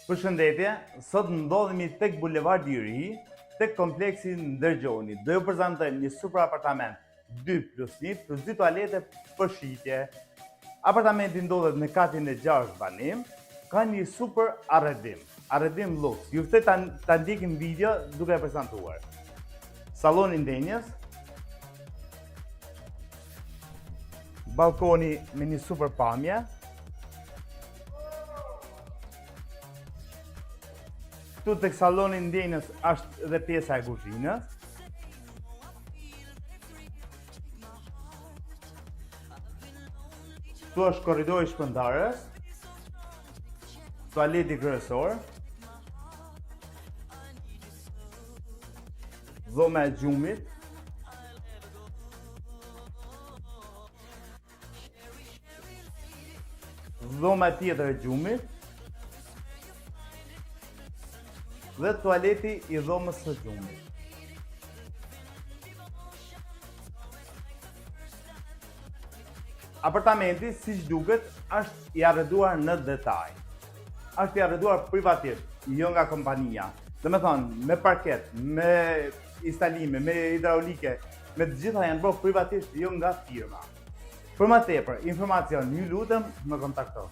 Përshëndetje, sot ndodhemi tek bulevardi i ri, tek kompleksi Ndërgjoni. Do ju prezantojmë një super apartament 2+1 plus 2 toalete për shitje. Apartamenti ndodhet në katin e 6 banim, ka një super arredim lux. Ju ftoj ta ndjekim video duke e prezantuar. Salloni ndenjës, balkoni me një super pamje, këtu tek salloni ndjenjës është edhe pjesa e kuzhinës. Këtu është korridori shpërndarës, tualeti kryesor, dhoma e gjumit, dhoma tjetër e gjumit, dhe tualeti i dhomës së gjumit. Apartamenti, siç duket, është i arreduar në detaj. Është i arreduar privatisht, jo nga kompania. Domethënë, me parket, me instalime, me hidraulike, me të gjitha janë bërë privatisht, jo nga firma. Për më tepër informacion, ju lutem, më kontakto.